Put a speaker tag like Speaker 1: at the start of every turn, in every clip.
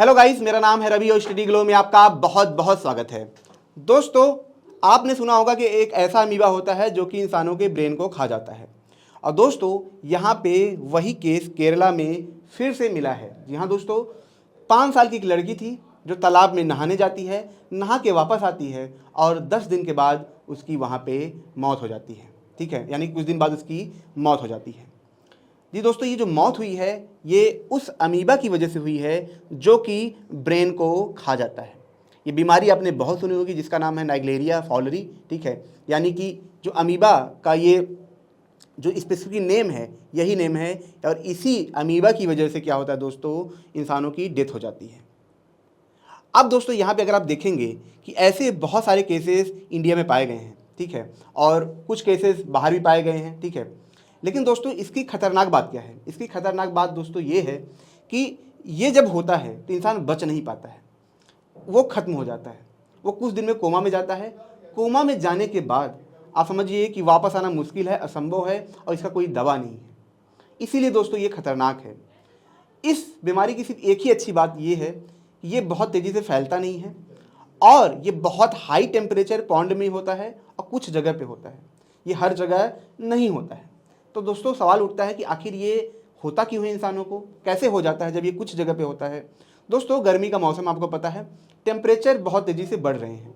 Speaker 1: Hello guys, मेरा नाम है रवि और स्टडी ग्लो में आपका बहुत बहुत स्वागत है। दोस्तों, आपने सुना होगा कि एक ऐसा अमीबा होता है जो कि इंसानों के ब्रेन को खा जाता है। और दोस्तों, यहाँ पे वही केस केरला में फिर से मिला है। जी हाँ दोस्तों, 5 साल की एक लड़की थी जो तालाब में नहाने जाती है, नहा के वापस आती है और 10 दिन के बाद उसकी वहाँ पे मौत हो जाती है। ठीक है, यानी कुछ दिन बाद उसकी मौत हो जाती है। जी दोस्तों, ये जो मौत हुई है ये उस अमीबा की वजह से हुई है जो कि ब्रेन को खा जाता है। ये बीमारी आपने बहुत सुनी होगी जिसका नाम है नाइग्लेरिया फॉलरी। ठीक है, यानी कि जो अमीबा का ये जो स्पेसिफिक नेम है यही नेम है, और इसी अमीबा की वजह से क्या होता है दोस्तों, इंसानों की डेथ हो जाती है। अब दोस्तों, यहाँ पे अगर आप देखेंगे कि ऐसे बहुत सारे केसेस इंडिया में पाए गए हैं। ठीक है, और कुछ केसेस बाहर भी पाए गए हैं। ठीक है, लेकिन दोस्तों इसकी खतरनाक बात क्या है? इसकी खतरनाक बात दोस्तों ये है कि ये जब होता है तो इंसान बच नहीं पाता है, वो खत्म हो जाता है, वो कुछ दिन में कोमा में जाता है। कोमा में जाने के बाद आप समझिए कि वापस आना मुश्किल है, असंभव है, और इसका कोई दवा नहीं है। इसीलिए दोस्तों ये खतरनाक है। इस बीमारी की सिर्फ एक ही अच्छी बात ये है कि ये बहुत तेज़ी से फैलता नहीं है, और ये बहुत हाई टेम्परेचर पॉन्ड में होता है और कुछ जगह पे होता है, ये हर जगह नहीं होता है। तो दोस्तों सवाल उठता है कि आखिर ये होता क्यों है, इंसानों को कैसे हो जाता है जब ये कुछ जगह पे होता है। दोस्तों, गर्मी का मौसम आपको पता है, टेम्परेचर बहुत तेज़ी से बढ़ रहे हैं।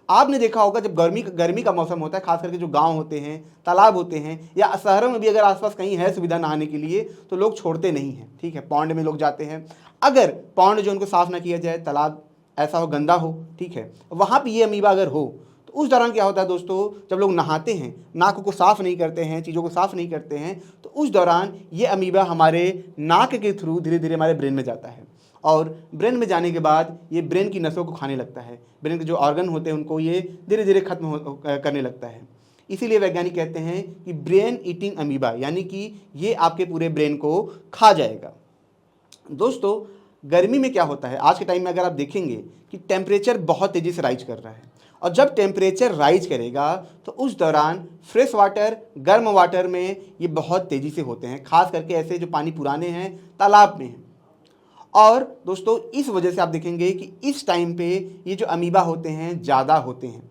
Speaker 1: आपने देखा होगा जब गर्मी का मौसम होता है, खास करके जो गांव होते हैं, तालाब होते हैं, या शहरों में भी अगर आसपास कहीं है सुविधा नहाने के लिए तो लोग छोड़ते नहीं हैं। ठीक है, पौंड में लोग जाते हैं। अगर पौंड जो उनको साफ़ ना किया जाए, तालाब ऐसा हो, गंदा हो, ठीक है, वहाँ पर ये अमीबा अगर हो तो उस दौरान क्या होता है दोस्तों, जब लोग नहाते हैं, नाक को साफ़ नहीं करते हैं, चीज़ों को साफ़ नहीं करते हैं, तो उस दौरान ये अमीबा हमारे नाक के थ्रू धीरे धीरे हमारे ब्रेन में जाता है, और ब्रेन में जाने के बाद ये ब्रेन की नसों को खाने लगता है। ब्रेन के जो ऑर्गन होते हैं उनको ये धीरे धीरे खत्म करने लगता है। इसीलिए वैज्ञानिक कहते हैं कि ब्रेन ईटिंग अमीबा, यानी कि ये आपके पूरे ब्रेन को खा जाएगा। दोस्तों, गर्मी में क्या होता है, आज के टाइम में अगर आप देखेंगे कि टेम्परेचर बहुत तेज़ी से राइज कर रहा है, और जब टेम्परेचर राइज करेगा तो उस दौरान फ्रेश वाटर, गर्म वाटर में ये बहुत तेज़ी से होते हैं, खास करके ऐसे जो पानी पुराने हैं, तालाब में हैं। और दोस्तों इस वजह से आप देखेंगे कि इस टाइम पे ये जो अमीबा होते हैं ज़्यादा होते हैं।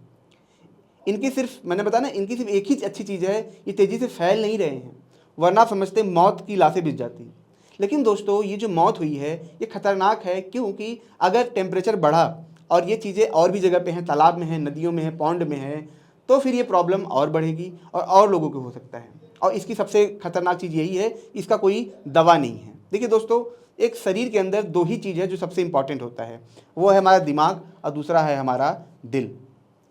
Speaker 1: इनकी सिर्फ, मैंने बताया ना, इनकी सिर्फ एक ही अच्छी चीज़ है, ये तेज़ी से फैल नहीं रहे हैं, वरना आप समझते मौत की लाशें बिछ जाती। लेकिन दोस्तों ये जो मौत हुई है ये खतरनाक है, क्योंकि अगर टेम्परेचर बढ़ा और ये चीज़ें और भी जगह पे हैं, तालाब में हैं, नदियों में हैं, पौंड में हैं, तो फिर ये प्रॉब्लम और बढ़ेगी और लोगों को हो सकता है। और इसकी सबसे खतरनाक चीज़ यही है, इसका कोई दवा नहीं है। देखिए दोस्तों, एक शरीर के अंदर 2 ही चीज़ है जो सबसे इंपॉर्टेंट होता है, वो है हमारा दिमाग और दूसरा है हमारा दिल।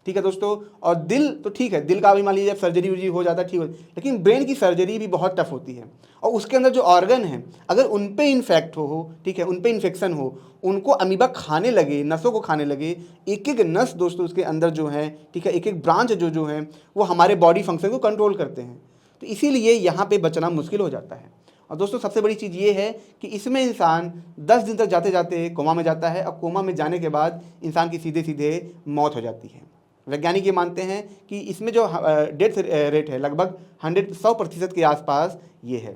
Speaker 1: ठीक है दोस्तों, और दिल तो ठीक है, दिल का भी मान लीजिए सर्जरी वर्जरी हो जाता है, ठीक हो, लेकिन ब्रेन की सर्जरी भी बहुत टफ होती है, और उसके अंदर जो ऑर्गन है अगर उन पे इन्फेक्ट हो, ठीक है, उन पे इन्फेक्शन हो, उनको अमीबा खाने लगे, नसों को खाने लगे, एक एक नस दोस्तों उसके अंदर जो है, ठीक है, एक एक ब्रांच जो है वो हमारे बॉडी फंक्शन को कंट्रोल करते हैं। तो इसीलिए यहाँ पे बचना मुश्किल हो जाता है। और दोस्तों सबसे बड़ी चीज़ ये है कि इसमें इंसान 10 दिन तक जाते जाते कोमा में जाता है, और कोमा में जाने के बाद इंसान की सीधे सीधे मौत हो जाती है। वैज्ञानिक ये मानते हैं कि इसमें जो डेथ रेट है लगभग 100% के आसपास ये है।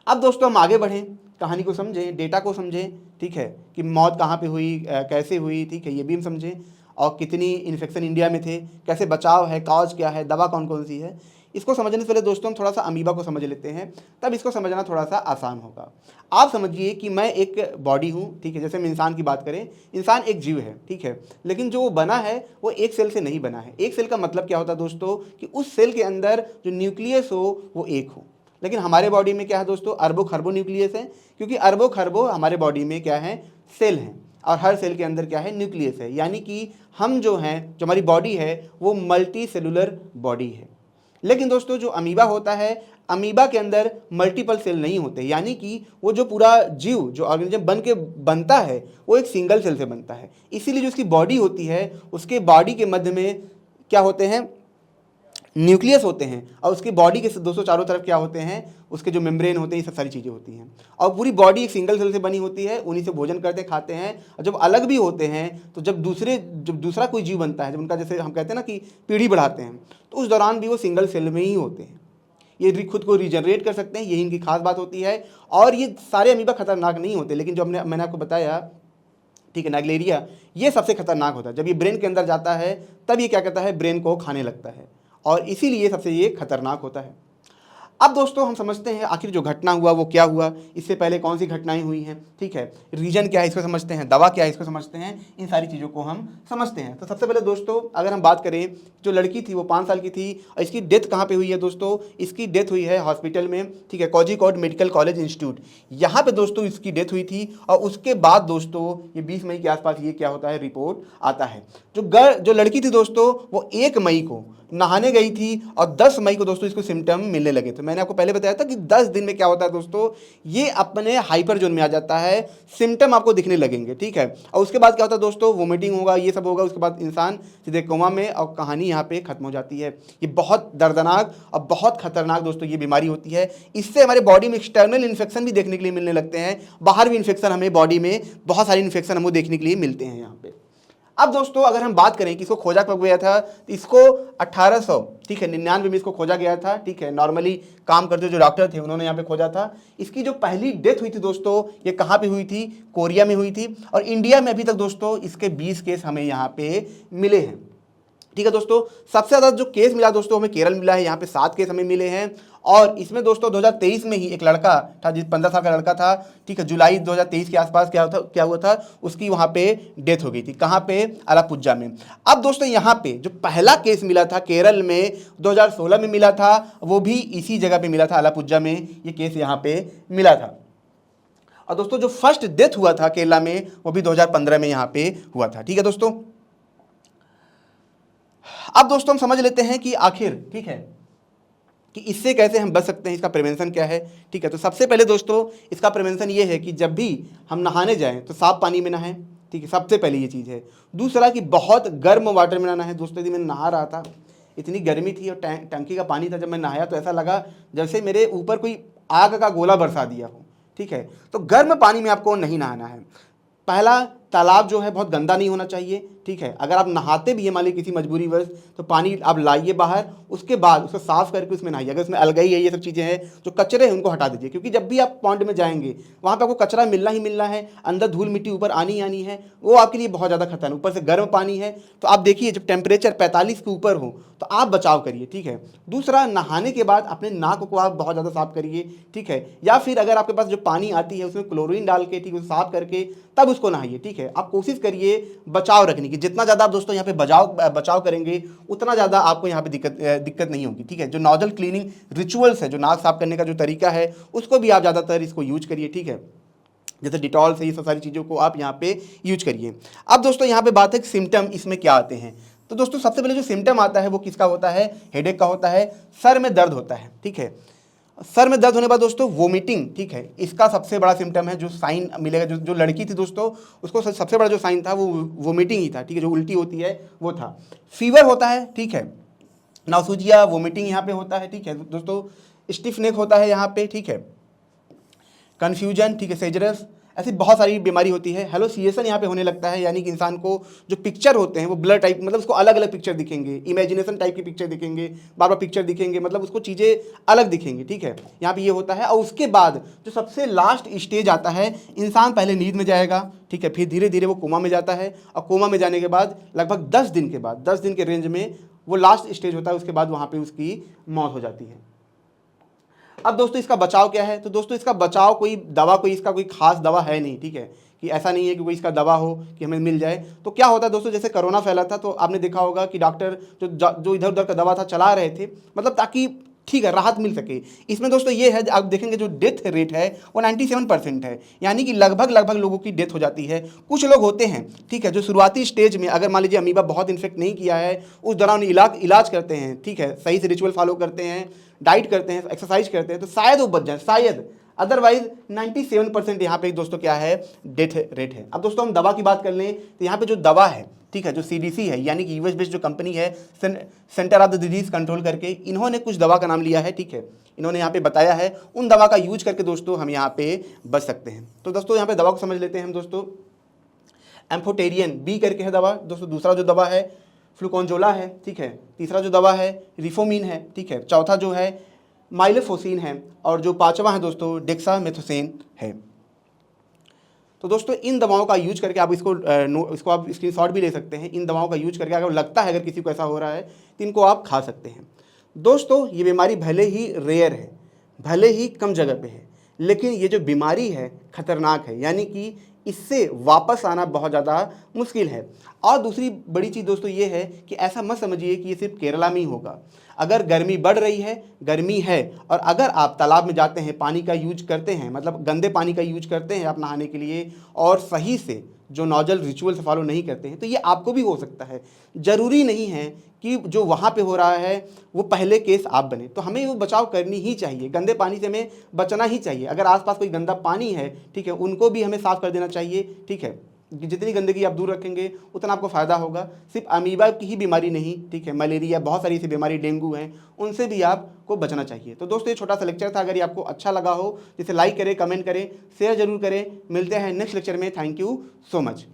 Speaker 1: अब दोस्तों हम आगे बढ़ें, कहानी को समझें, डेटा को समझें, ठीक है, कि मौत कहाँ पे हुई, कैसे हुई, ठीक है, ये भी हम समझें, और कितनी इन्फेक्शन इंडिया में थे, कैसे बचाव है, कॉज क्या है, दवा कौन कौन सी है। इसको समझने से पहले दोस्तों हम थोड़ा सा अमीबा को समझ लेते हैं, तब इसको समझना थोड़ा सा आसान होगा। आप समझिए कि मैं एक बॉडी हूँ, ठीक है, जैसे हम इंसान की बात करें, इंसान एक जीव है, ठीक है, लेकिन जो वो बना है वो एक सेल से नहीं बना है। एक सेल का मतलब क्या होता है दोस्तों, कि उस सेल के अंदर जो न्यूक्लियस हो वो एक हो। लेकिन हमारे बॉडी में क्या है दोस्तों, अरबों खरबों न्यूक्लियस है, क्योंकि अरबों खरबों हमारे बॉडी में क्या है, सेल हैं, और हर सेल के अंदर क्या है, न्यूक्लियस है। यानी कि हम जो हैं, जो हमारी बॉडी है वो मल्टी सेलुलर बॉडी है। लेकिन दोस्तों जो अमीबा होता है, अमीबा के अंदर मल्टीपल सेल नहीं होते, यानी कि वो जो पूरा जीव, जो ऑर्गेनिज्म बनता है वो एक सिंगल सेल से बनता है। इसीलिए जो उसकी बॉडी होती है, उसके बॉडी के मध्य में क्या होते हैं, न्यूक्लियस होते हैं, और उसकी बॉडी के दोस्तों चारों तरफ क्या होते हैं, उसके जो मेम्ब्रेन होते हैं, ये सब सारी चीज़ें होती हैं, और पूरी बॉडी एक सिंगल सेल से बनी होती है। उन्हीं से भोजन करते खाते हैं, और जब अलग भी होते हैं तो जब दूसरा कोई जीव बनता है, जब उनका जैसे हम कहते हैं ना कि पीढ़ी बढ़ाते हैं, तो उस दौरान भी वो सिंगल सेल में ही होते हैं। ये खुद को रिजनरेट कर सकते हैं, यही इनकी खास बात होती है। और ये सारे अमीबा खतरनाक नहीं होते, लेकिन जो मैंने आपको बताया, ठीक है, नाइग्लेरिया, ये सबसे खतरनाक होता है। जब ये ब्रेन के अंदर जाता है तब ये क्या करता है, ब्रेन को खाने लगता है, और इसीलिए सबसे ये खतरनाक होता है। अब दोस्तों हम समझते हैं आखिर जो घटना हुआ वो क्या हुआ, इससे पहले कौन सी घटनाएं हुई हैं, ठीक है, रीजन क्या है इसको समझते हैं, दवा क्या है इसको समझते हैं, इन सारी चीज़ों को हम समझते हैं। तो सबसे पहले दोस्तों अगर हम बात करें, जो लड़की थी वो 5 साल की थी, और इसकी डेथ कहाँ पे हुई है दोस्तों, इसकी डेथ हुई है हॉस्पिटल में, ठीक है, कोझिकोड मेडिकल कॉलेज इंस्टीट्यूट, यहाँ पे दोस्तों इसकी डेथ हुई थी। और उसके बाद दोस्तों ये 20 मई के आसपास ये क्या होता है, रिपोर्ट आता है। जो लड़की थी दोस्तों वो 1 मई को नहाने गई थी, और 10 मई को दोस्तों इसको सिम्टम मिलने लगे थे। मैंने आपको पहले बताया था कि 10 दिन में क्या होता है दोस्तों, ये अपने हाइपर जोन में आ जाता है, सिम्टम आपको दिखने लगेंगे, ठीक है। और उसके बाद क्या होता है दोस्तों, वोमिटिंग होगा, ये सब होगा, उसके बाद इंसान सीधे कोमा में, और कहानी यहाँ पे खत्म हो जाती है। ये बहुत दर्दनाक और बहुत खतरनाक दोस्तों ये बीमारी होती है। इससे हमारे बॉडी में एक्सटर्नल इन्फेक्शन भी देखने के लिए मिलने लगते हैं, बाहर भी इन्फेक्शन, हमें बॉडी में बहुत सारे इन्फेक्शन हमको देखने के लिए मिलते हैं यहाँ पे। अब दोस्तों अगर हम बात करें कि इसको खोजा कब गया था, तो इसको 1800, ठीक है, 99 में इसको खोजा गया था, ठीक है। नॉर्मली काम करते जो डॉक्टर थे उन्होंने यहाँ पे खोजा था। इसकी जो पहली डेथ हुई थी दोस्तों, ये कहाँ पे हुई थी, कोरिया में हुई थी। और इंडिया में अभी तक दोस्तों इसके 20 केस हमें यहाँ पे मिले हैं, ठीक है दोस्तों। सबसे ज़्यादा जो केस मिला दोस्तों हमें केरल मिला है, यहाँ पे 7 केस हमें मिले हैं। और इसमें दोस्तों 2023 में ही एक लड़का था, जिस 15 साल का लड़का था, ठीक है, जुलाई 2023 के आसपास क्या हुआ था, उसकी वहाँ पे डेथ हो गई थी। कहाँ पे, अलापुझा में। अब दोस्तों यहाँ पे जो पहला केस मिला था केरल में 2016 में मिला था, वो भी इसी जगह पे मिला था, अलापुझा में ये केस यहाँ पे मिला था। और दोस्तों जो फर्स्ट डेथ हुआ था केरला में, वो भी 2015 में यहाँ पे हुआ था, ठीक है दोस्तों। अब दोस्तों हम समझ लेते हैं कि आखिर, ठीक है, कि इससे कैसे हम बच सकते हैं, इसका प्रिवेंशन क्या है, ठीक है। तो सबसे पहले दोस्तों इसका प्रिवेंशन ये है कि जब भी हम नहाने जाएं तो साफ पानी में नहाएं, ठीक है, सबसे पहले ये चीज़ है। दूसरा कि बहुत गर्म वाटर में ना नहाएं। दोस्तों यदि मैं नहा रहा था, इतनी गर्मी थी और टंकी का पानी था, जब मैं नहाया तो ऐसा लगा जैसे मेरे ऊपर कोई आग का गोला बरसा दिया हो, ठीक है। तो गर्म पानी में आपको नहीं नहाना है। पहला, तालाब जो है बहुत गंदा नहीं होना चाहिए, ठीक है। अगर आप नहाते भी हैं मान लीजिए किसी मजबूरी वश, तो पानी आप लाइए बाहर, उसके बाद उसको साफ करके उसमें नहाइए। अगर उसमें अलगाई है, ये सब चीज़ें हैं, जो कचरे हैं उनको हटा दीजिए, क्योंकि जब भी आप पॉन्ड में जाएंगे वहाँ पे आपको कचरा मिलना ही मिलना है, अंदर धूल मिट्टी ऊपर आनी आनी है, वो आपके लिए बहुत ज़्यादा खतरनाक। ऊपर से गर्म पानी है, तो आप देखिए जब टेम्परेचर 45 के ऊपर हो तो आप बचाव करिए, ठीक है। दूसरा, नहाने के बाद अपने नाक को आप बहुत ज़्यादा साफ करिए, ठीक है। या फिर अगर आपके पास जो पानी आती है उसमें क्लोरीन डाल के, ठीक है, साफ करके तब उसको नहाइए, ठीक है। आप कोशिश करिए बचाव रखने की। जितना ज़्यादा आप दोस्तों यहाँ पे बचाव करेंगे उतना ज़्यादा आपको यहाँ पे दिक्कत नहीं होगी, ठीक है। जो नोजल क्लीनिंग रिचुअल्स है, जो नाक साफ करने का जो तरीका है, उसको भी आप ज़्यादातर इसको यूज करिए, ठीक है। जैसे डिटॉल से, ये सब सारी चीज़ों को आप यहाँ पे यूज करिए। अब दोस्तों यहाँ पे बात है सिम्टम इसमें क्या आते हैं। तो दोस्तों सबसे पहले जो सिम्टम आता है वो किसका होता है, हेडेक का होता है, सर में दर्द होता है, ठीक है। सर में दर्द होने के बाद दोस्तों वोमिटिंग, ठीक है, इसका सबसे बड़ा सिम्टम है। जो साइन मिलेगा, जो लड़की थी दोस्तों, उसको सबसे बड़ा जो साइन था वो वोमिटिंग ही था, ठीक है, जो उल्टी होती है वो था। फीवर होता है, ठीक है, नाउसूजिया, वोमिटिंग यहाँ पे होता है, ठीक है दोस्तों। स्टिफ नेक होता है यहाँ पे, ठीक है, कन्फ्यूजन, ठीक है, सेजरस, ऐसी बहुत सारी बीमारी होती है। हेलोसिएशन यहाँ पे होने लगता है, यानी कि इंसान को जो पिक्चर होते हैं वो ब्लर टाइप, मतलब उसको अलग अलग पिक्चर दिखेंगे, इमेजिनेशन टाइप की पिक्चर दिखेंगे, बार बार पिक्चर दिखेंगे, मतलब उसको चीज़ें अलग दिखेंगी, ठीक है, यहाँ पे ये होता है। और उसके बाद जो सबसे लास्ट स्टेज आता है, इंसान पहले नींद में जाएगा, ठीक है, फिर धीरे धीरे वो कोमा में जाता है, और कोमा में जाने के बाद लगभग 10 दिन के बाद, 10 दिन के रेंज में वो लास्ट स्टेज होता है। उसके बाद वहाँ पर उसकी मौत हो जाती है। अब दोस्तों इसका बचाव क्या है, तो दोस्तों इसका बचाव कोई इसका कोई खास दवा है नहीं, ठीक है, कि ऐसा नहीं है कि कोई इसका दवा हो कि हमें मिल जाए। तो क्या होता है दोस्तों, जैसे कोरोना फैला था तो आपने देखा होगा कि डॉक्टर जो इधर उधर का दवा था चला रहे थे, मतलब ताकि, ठीक है, राहत मिल सके। इसमें दोस्तों ये है, आप देखेंगे जो डेथ रेट है वो 97% है, यानी कि लगभग लोगों की डेथ हो जाती है। कुछ लोग होते हैं, ठीक है, जो शुरुआती स्टेज में अगर मान लीजिए अमीबा बहुत इन्फेक्ट नहीं किया है, उस दौरान इलाज करते हैं, ठीक है, सही से रिचुअल फॉलो करते हैं, डाइट करते हैं, एक्सरसाइज करते हैं, तो शायद वो बच जाए, शायद। अदरवाइज 97% यहाँ पे दोस्तों क्या है, डेथ रेट है। अब दोस्तों हम दवा की बात कर लें तो यहाँ पे जो दवा है, ठीक है, जो CDC है, यानी कि यूएस बेस्ड जो कंपनी है, centre of the disease control करके, इन्होंने कुछ दवा का नाम लिया है, ठीक है, इन्होंने यहाँ पे बताया है। उन दवा का यूज करके दोस्तों हम यहाँ पे बच सकते हैं। तो दोस्तों यहाँ पे दवा को समझ लेते हैं हम दोस्तों। एम्फोटेरियन बी करके है दवा दोस्तों। दूसरा जो दवा है फ्लूकोंजोला है, ठीक है। तीसरा जो दवा है रिफोमिन है, ठीक है। चौथा जो है माइलोफोसिन है और जो पांचवा है दोस्तों डेक्सामेथोसेन है। तो दोस्तों इन दवाओं का यूज करके आप इसको आप स्क्रीनशॉट भी ले सकते हैं। इन दवाओं का यूज करके अगर लगता है अगर किसी को ऐसा हो रहा है तो इनको आप खा सकते हैं। दोस्तों ये बीमारी भले ही रेयर है, भले ही कम जगह पे है, लेकिन ये जो बीमारी है खतरनाक है, यानी कि इससे वापस आना बहुत ज़्यादा मुश्किल है। और दूसरी बड़ी चीज़ दोस्तों ये है कि ऐसा मत समझिए कि ये सिर्फ केरला में ही होगा। अगर गर्मी बढ़ रही है, गर्मी है, और अगर आप तालाब में जाते हैं, पानी का यूज करते हैं, मतलब गंदे पानी का यूज करते हैं आप नहाने के लिए, और सही से जो नॉजल रिचुअल से फॉलो नहीं करते हैं, तो ये आपको भी हो सकता है। ज़रूरी नहीं है कि जो वहाँ पे हो रहा है वो पहले केस आप बने। तो हमें वो बचाव करनी ही चाहिए, गंदे पानी से हमें बचना ही चाहिए। अगर आसपास कोई गंदा पानी है, ठीक है, उनको भी हमें साफ़ कर देना चाहिए, ठीक है। जितनी गंदगी आप दूर रखेंगे उतना आपको फ़ायदा होगा। सिर्फ अमीबा की ही बीमारी नहीं, ठीक है, मलेरिया, बहुत सारी ऐसी बीमारी, डेंगू हैं, उनसे भी आपको बचना चाहिए। तो दोस्तों ये छोटा सा लेक्चर था। अगर ये आपको अच्छा लगा हो, जिसे लाइक करें, कमेंट करें, शेयर जरूर करें। मिलते हैं नेक्स्ट लेक्चर में। Thank you so much.